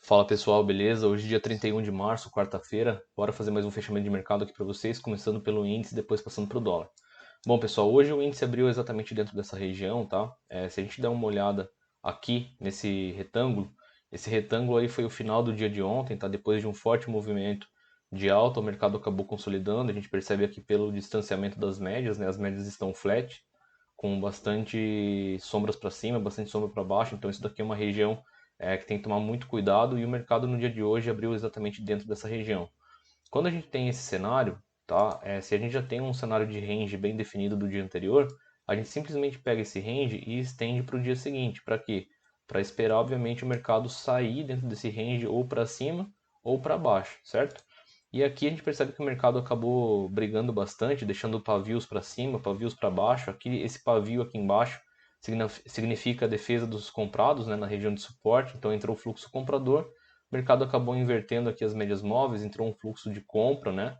Fala pessoal, beleza? Hoje dia 31 de março, quarta-feira. Bora fazer mais um fechamento de mercado aqui para vocês, começando pelo índice e depois passando para o dólar. Bom pessoal, hoje o índice abriu exatamente dentro dessa região, tá? Se a gente der uma olhada aqui nesse retângulo, esse retângulo aí foi o final do dia de ontem, tá? Depois de um forte movimento de alta, o mercado acabou consolidando. A gente percebe aqui pelo distanciamento das médias, né? As médias estão flat, com bastante sombras para cima, bastante sombra para baixo. Então isso daqui é uma região que tem que tomar muito cuidado, e o mercado no dia de hoje abriu exatamente dentro dessa região. Quando a gente tem esse cenário, tá? Se a gente já tem um cenário de range bem definido do dia anterior, a gente simplesmente pega esse range e estende para o dia seguinte. Para quê? Para esperar, obviamente, o mercado sair dentro desse range ou para cima ou para baixo, certo? E aqui a gente percebe que o mercado acabou brigando bastante, deixando pavios para cima, pavios para baixo. Aqui, esse pavio aqui embaixo significa a defesa dos comprados, né, na região de suporte. Então entrou o fluxo comprador, o mercado acabou invertendo aqui as médias móveis, entrou um fluxo de compra, né?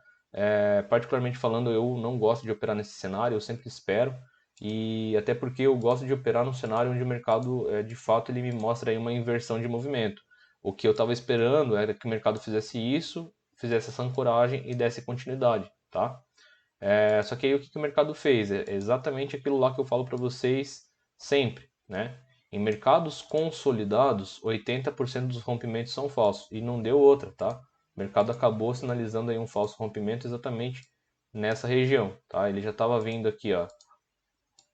Particularmente falando, eu não gosto de operar nesse cenário, eu sempre espero, e até porque eu gosto de operar num cenário onde o mercado, de fato, ele me mostra aí uma inversão de movimento. O que eu estava esperando era que o mercado fizesse isso, fizesse essa ancoragem e desse continuidade, tá? Só que aí o que que o mercado fez? É exatamente aquilo lá que eu falo para vocês sempre, né? Em mercados consolidados, 80% dos rompimentos são falsos, e não deu outra, tá? O mercado acabou sinalizando aí um falso rompimento exatamente nessa região, tá? Ele já estava vindo aqui, ó,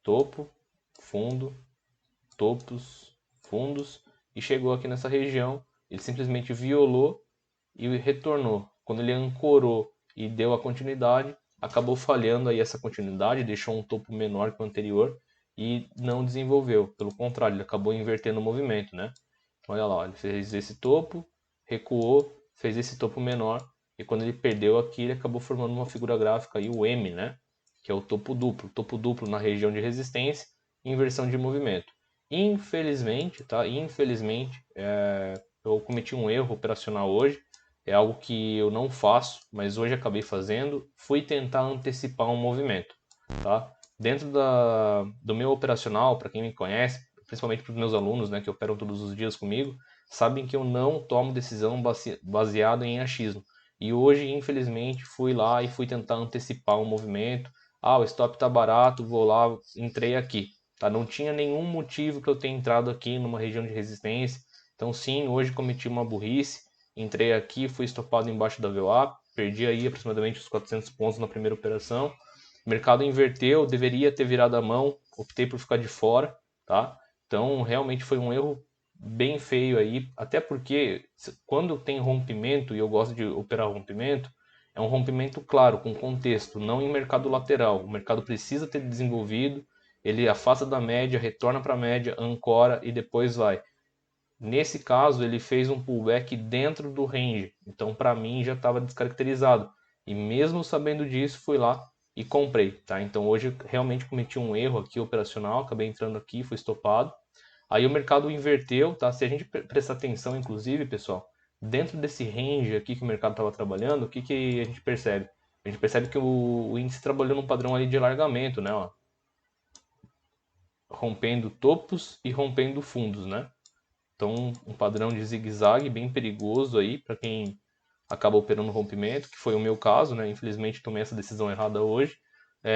topo, fundo, topos, fundos, e chegou aqui nessa região. Ele simplesmente violou e retornou. Quando ele ancorou e deu a continuidade, acabou falhando aí essa continuidade, deixou um topo menor que o anterior e não desenvolveu. Pelo contrário, ele acabou invertendo o movimento, né? Olha lá, ele fez esse topo, recuou, fez esse topo menor, e quando ele perdeu aqui, ele acabou formando uma figura gráfica aí, o M, né? Que é o topo duplo na região de resistência, inversão de movimento. Infelizmente, tá? Infelizmente, eu cometi um erro operacional hoje. É algo que eu não faço, mas hoje acabei fazendo. Fui tentar antecipar um movimento, tá? Dentro do meu operacional, para quem me conhece, principalmente para os meus alunos, né, que operam todos os dias comigo, sabem que eu não tomo decisão baseada em achismo. E hoje, infelizmente, fui lá e fui tentar antecipar um movimento. Ah, o stop está barato, vou lá, entrei aqui. Tá? Não tinha nenhum motivo que eu tenha entrado aqui numa região de resistência. Então, sim, hoje cometi uma burrice. Entrei aqui, fui estopado embaixo da VWAP, perdi aí aproximadamente os 400 pontos na primeira operação. O mercado inverteu, deveria ter virado a mão, optei por ficar de fora, tá? Então, realmente foi um erro bem feio aí, até porque quando tem rompimento, e eu gosto de operar rompimento, é um rompimento claro, com contexto, não em mercado lateral. O mercado precisa ter desenvolvido, ele afasta da média, retorna para a média, ancora e depois vai. Nesse caso, ele fez um pullback dentro do range, então para mim já estava descaracterizado. E mesmo sabendo disso, fui lá e comprei, tá? Então hoje eu realmente cometi um erro aqui operacional, acabei entrando aqui, fui estopado. Aí o mercado inverteu, tá? Se a gente prestar atenção, inclusive, pessoal, dentro desse range aqui que o mercado estava trabalhando, o que que a gente percebe? A gente percebe que o índice trabalhou num padrão ali de alargamento, né? Ó, rompendo topos e rompendo fundos, né? Então, um padrão de zigue-zague bem perigoso aí para quem acaba operando rompimento, que foi o meu caso, né? Infelizmente tomei essa decisão errada hoje.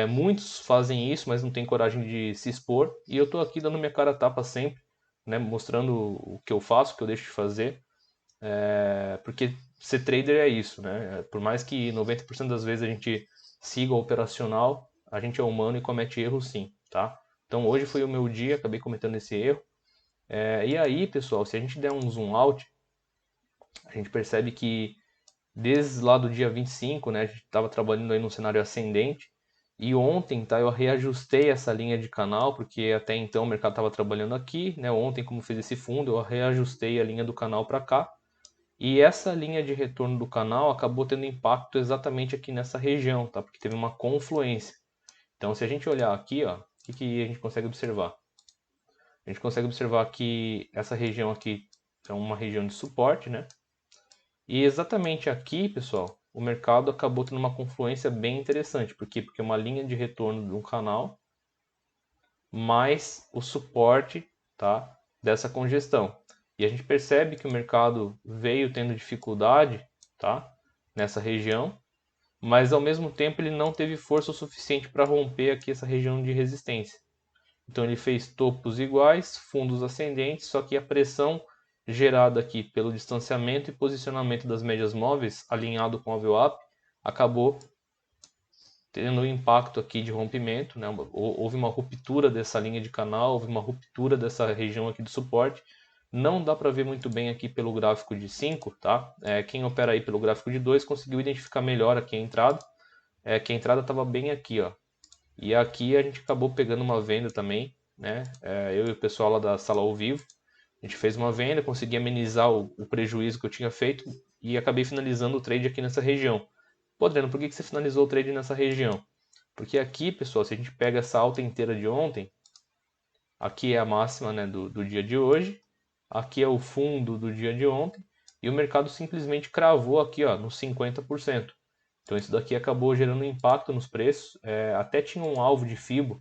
Muitos fazem isso, mas não tem coragem de se expor. E eu estou aqui dando minha cara a tapa sempre, né? Mostrando o que eu faço, o que eu deixo de fazer. Porque ser trader é isso, né? Por mais que 90% das vezes a gente siga o operacional, a gente é humano e comete erros sim, tá? Então hoje foi o meu dia, acabei cometendo esse erro. E aí, pessoal, se a gente der um zoom out, a gente percebe que desde lá do dia 25, né, a gente estava trabalhando aí num cenário ascendente, e ontem, tá, eu reajustei essa linha de canal, porque até então o mercado estava trabalhando aqui, né, ontem como fez esse fundo, eu reajustei a linha do canal para cá, e essa linha de retorno do canal acabou tendo impacto exatamente aqui nessa região, tá, porque teve uma confluência. Então, se a gente olhar aqui, ó, o que, que a gente consegue observar? A gente consegue observar que essa região aqui é uma região de suporte, né? E exatamente aqui, pessoal, o mercado acabou tendo uma confluência bem interessante. Por quê? Porque é uma linha de retorno de um canal mais o suporte, tá, dessa congestão. E a gente percebe que o mercado veio tendo dificuldade, tá? Nessa região, mas ao mesmo tempo ele não teve força o suficiente para romper aqui essa região de resistência. Então ele fez topos iguais, fundos ascendentes, só que a pressão gerada aqui pelo distanciamento e posicionamento das médias móveis, alinhado com a VWAP, acabou tendo um impacto aqui de rompimento, né? Houve uma ruptura dessa linha de canal, houve uma ruptura dessa região aqui de suporte. Não dá para ver muito bem aqui pelo gráfico de 5, tá? Quem opera aí pelo gráfico de 2 conseguiu identificar melhor aqui a entrada. Que a entrada estava bem aqui, ó. E aqui a gente acabou pegando uma venda também, né? Eu e o pessoal lá da sala ao vivo. A gente fez uma venda, consegui amenizar o prejuízo que eu tinha feito e acabei finalizando o trade aqui nessa região. Pô, Adriano, por que você finalizou o trade nessa região? Porque aqui, pessoal, se a gente pega essa alta inteira de ontem, aqui é a máxima, né, do dia de hoje, aqui é o fundo do dia de ontem, e o mercado simplesmente cravou aqui, ó, nos 50%. Então isso daqui acabou gerando impacto nos preços, até tinha um alvo de FIBO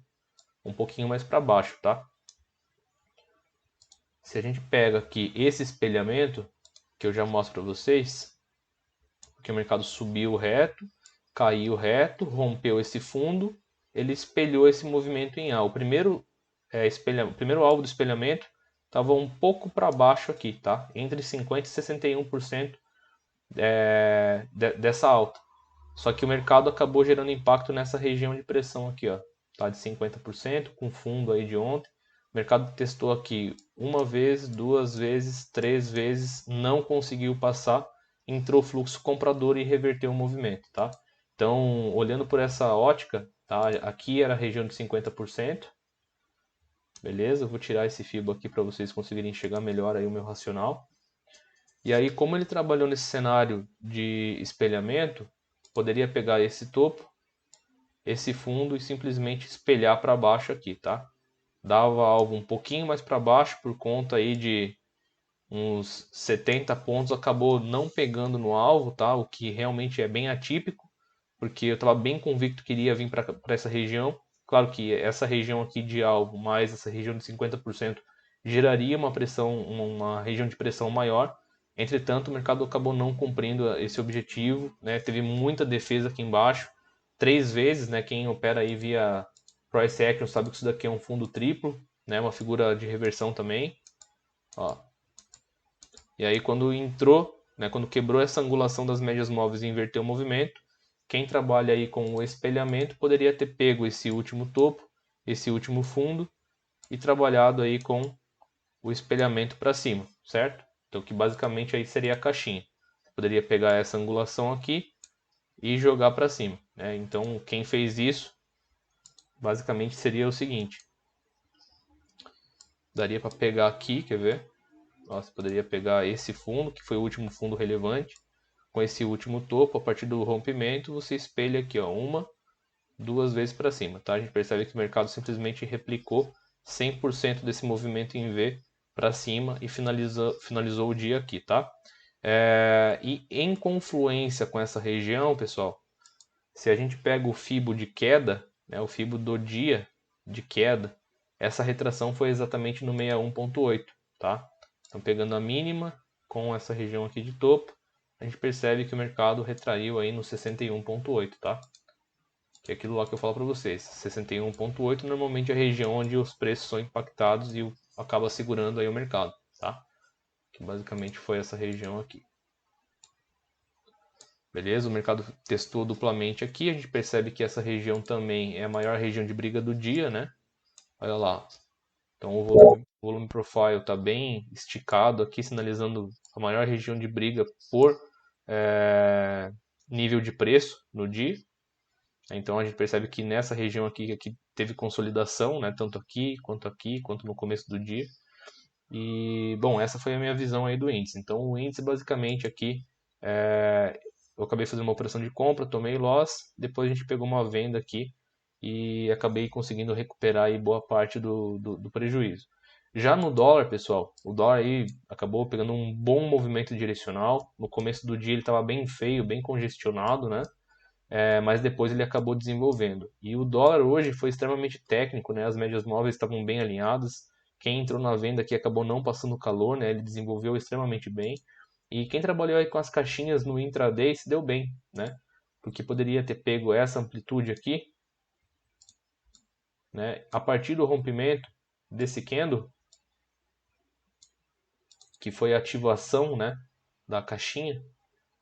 um pouquinho mais para baixo, tá? Se a gente pega aqui esse espelhamento, que eu já mostro para vocês, porque o mercado subiu reto, caiu reto, rompeu esse fundo, ele espelhou esse movimento em A. O primeiro, o primeiro alvo do espelhamento estava um pouco para baixo aqui, tá? Entre 50% e 61% dessa alta. Só que o mercado acabou gerando impacto nessa região de pressão aqui, ó, tá? De 50%, com fundo aí de ontem. O mercado testou aqui uma vez, duas vezes, três vezes, não conseguiu passar, entrou fluxo comprador e reverteu o movimento, tá? Então, olhando por essa ótica, tá? Aqui era a região de 50%, beleza? Eu vou tirar esse FIBO aqui para vocês conseguirem enxergar melhor aí o meu racional. E aí, como ele trabalhou nesse cenário de espelhamento, poderia pegar esse topo, esse fundo e simplesmente espelhar para baixo aqui, tá? Dava algo um pouquinho mais para baixo por conta aí de uns 70 pontos, acabou não pegando no alvo, tá? O que realmente é bem atípico, porque eu estava bem convicto que iria vir para essa região. Claro que essa região aqui de alvo mais essa região de 50% geraria uma pressão, uma região de pressão maior. Entretanto, o mercado acabou não cumprindo esse objetivo, né? Teve muita defesa aqui embaixo, três vezes, né? Quem opera aí via Price Action sabe que isso daqui é um fundo triplo, né? Uma figura de reversão também, ó. E aí quando entrou, né? Quando quebrou essa angulação das médias móveis e inverteu o movimento, quem trabalha aí com o espelhamento poderia ter pego esse último topo, esse último fundo e trabalhado aí com o espelhamento para cima, certo? Então que basicamente aí seria a caixinha. Poderia pegar essa angulação aqui e jogar para cima, né? Então quem fez isso basicamente seria o seguinte: daria para pegar aqui, quer ver? Você poderia pegar esse fundo, que foi o último fundo relevante, com esse último topo, a partir do rompimento, você espelha aqui, ó, uma, duas vezes para cima, tá? A gente percebe que o mercado simplesmente replicou 100% desse movimento em V para cima e finalizou o dia aqui, tá? E em confluência com essa região, pessoal, se a gente pega o Fibo de queda, né, o Fibo do dia de queda, essa retração foi exatamente no 61.8, tá? Então pegando a mínima com essa região aqui de topo, a gente percebe que o mercado retraiu aí no 61.8, tá? Que é aquilo lá que eu falo para vocês. 61.8 normalmente é a região onde os preços são impactados e acaba segurando aí o mercado, tá? Que basicamente foi essa região aqui. Beleza? O mercado testou duplamente aqui. A gente percebe que essa região também é a maior região de briga do dia, né? Olha lá. Então o volume profile está bem esticado aqui, sinalizando a maior região de briga por nível de preço no dia. Então a gente percebe que nessa região aqui teve consolidação, né? Tanto aqui, quanto no começo do dia. E, bom, essa foi a minha visão aí do índice. Então o índice basicamente aqui, eu acabei fazendo uma operação de compra, tomei loss, depois a gente pegou uma venda aqui e acabei conseguindo recuperar aí boa parte do prejuízo. Já no dólar, pessoal, o dólar aí acabou pegando um bom movimento direcional. No começo do dia ele estava bem feio, bem congestionado, né? Mas depois ele acabou desenvolvendo. E o dólar hoje foi extremamente técnico, né? As médias móveis estavam bem alinhadas, Quem entrou na venda aqui acabou não passando calor, né? Ele desenvolveu extremamente bem. E quem trabalhou aí com as caixinhas no intraday se deu bem, né? Porque poderia ter pego essa amplitude aqui, né? A partir do rompimento desse candle, que foi a ativação, né, da caixinha,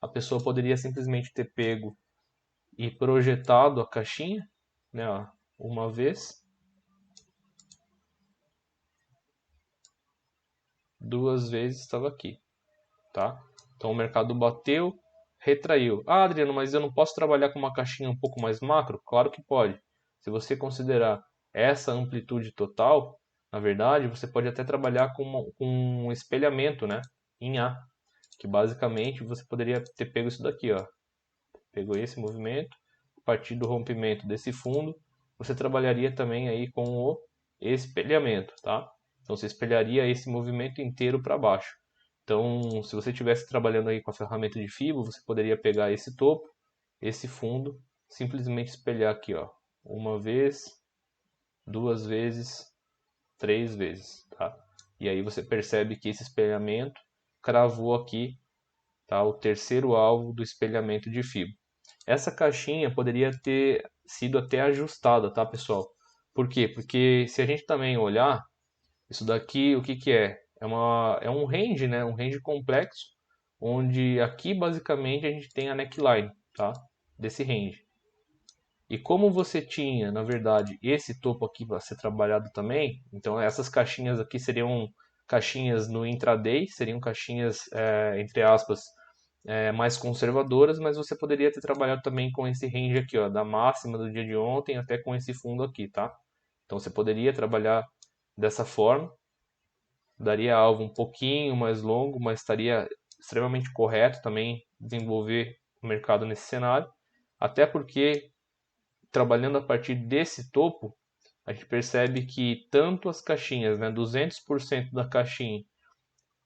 a pessoa poderia simplesmente ter pego e projetado a caixinha, né, ó, uma vez, duas vezes estava aqui, tá? Então o mercado bateu, retraiu. Ah, Adriano, mas eu não posso trabalhar com uma caixinha um pouco mais macro? Claro que pode. Se você considerar essa amplitude total, na verdade, você pode até trabalhar com um espelhamento, né, em A, que basicamente você poderia ter pego isso daqui, ó. Pegou esse movimento, a partir do rompimento desse fundo, você trabalharia também aí com o espelhamento, tá? Então você espelharia esse movimento inteiro para baixo. Então, se você estivesse trabalhando aí com a ferramenta de Fibo, você poderia pegar esse topo, esse fundo, simplesmente espelhar aqui, ó, uma vez, duas vezes, três vezes, tá? E aí você percebe que esse espelhamento cravou aqui, tá, o terceiro alvo do espelhamento de Fibo. Essa caixinha poderia ter sido até ajustada, tá, pessoal? Por quê? Porque se a gente também olhar, isso daqui, o que que é? É um range, né? Um range complexo, onde aqui basicamente a gente tem a neckline, tá? Desse range. E como você tinha, na verdade, esse topo aqui para ser trabalhado também, então essas caixinhas aqui seriam caixinhas no intraday, seriam caixinhas, entre aspas, mais conservadoras, mas você poderia ter trabalhado também com esse range aqui, ó, da máxima do dia de ontem até com esse fundo aqui, tá? Então você poderia trabalhar dessa forma, daria alvo um pouquinho mais longo, mas estaria extremamente correto também desenvolver o mercado nesse cenário, até porque trabalhando a partir desse topo, a gente percebe que tanto as caixinhas, né, 200% da caixinha,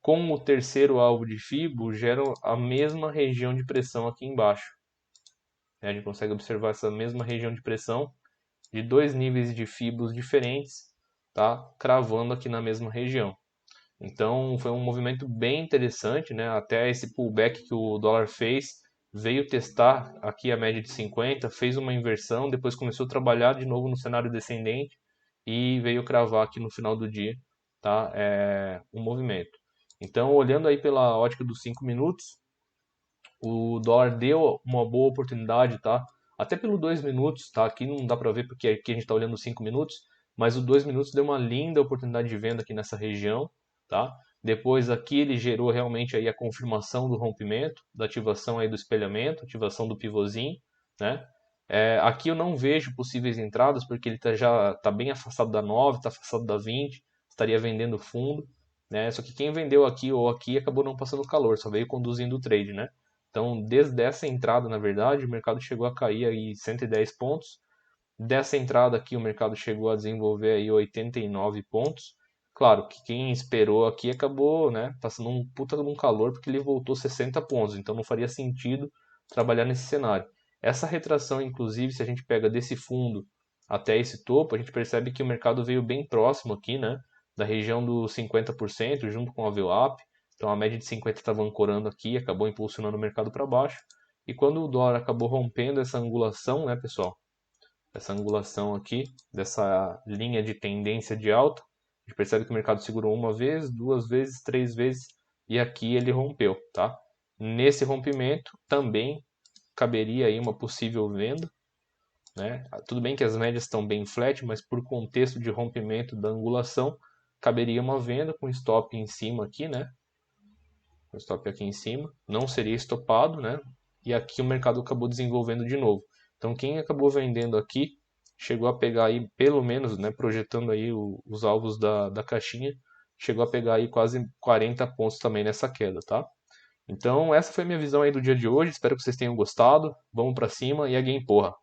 com o terceiro alvo de Fibo geram a mesma região de pressão aqui embaixo. A gente consegue observar essa mesma região de pressão de dois níveis de Fibos diferentes, tá? Cravando aqui na mesma região. Então foi um movimento bem interessante, né? Até esse pullback que o dólar fez, veio testar aqui a média de 50, fez uma inversão, depois começou a trabalhar de novo no cenário descendente e veio cravar aqui no final do dia, tá? Um movimento. Então, olhando aí pela ótica dos 5 minutos, o dólar deu uma boa oportunidade, tá? Até pelo 2 minutos, tá? Aqui não dá para ver porque aqui a gente está olhando 5 minutos, mas o 2 minutos deu uma linda oportunidade de venda aqui nessa região, tá? Depois aqui ele gerou realmente aí a confirmação do rompimento, da ativação aí do espelhamento, ativação do pivôzinho, né? Aqui eu não vejo possíveis entradas porque ele já está bem afastado da 9, está afastado da 20, estaria vendendo fundo, né? Só que quem vendeu aqui ou aqui acabou não passando calor, só veio conduzindo o trade, né? Então, desde essa entrada, na verdade, o mercado chegou a cair aí 110 pontos. Dessa entrada aqui, o mercado chegou a desenvolver aí 89 pontos. Claro que quem esperou aqui acabou, né, passando um puta de um calor porque ele voltou 60 pontos. Então, não faria sentido trabalhar nesse cenário. Essa retração, inclusive, se a gente pega desse fundo até esse topo, a gente percebe que o mercado veio bem próximo aqui, né, da região dos 50%, junto com a VWAP. Então a média de 50 estava ancorando aqui, acabou impulsionando o mercado para baixo. E quando o dólar acabou rompendo essa angulação, né, pessoal? Essa angulação aqui, dessa linha de tendência de alta, a gente percebe que o mercado segurou uma vez, duas vezes, três vezes, e aqui ele rompeu, tá? Nesse rompimento também caberia aí uma possível venda, né? Tudo bem que as médias estão bem flat, mas por contexto de rompimento da angulação, caberia uma venda com stop em cima aqui, né? O stop aqui em cima, não seria estopado, né? E aqui o mercado acabou desenvolvendo de novo. Então quem acabou vendendo aqui chegou a pegar aí, pelo menos, né, projetando aí os alvos da caixinha, chegou a pegar aí quase 40 pontos também nessa queda, tá? Então essa foi a minha visão aí do dia de hoje, espero que vocês tenham gostado. Vamos para cima e a game porra.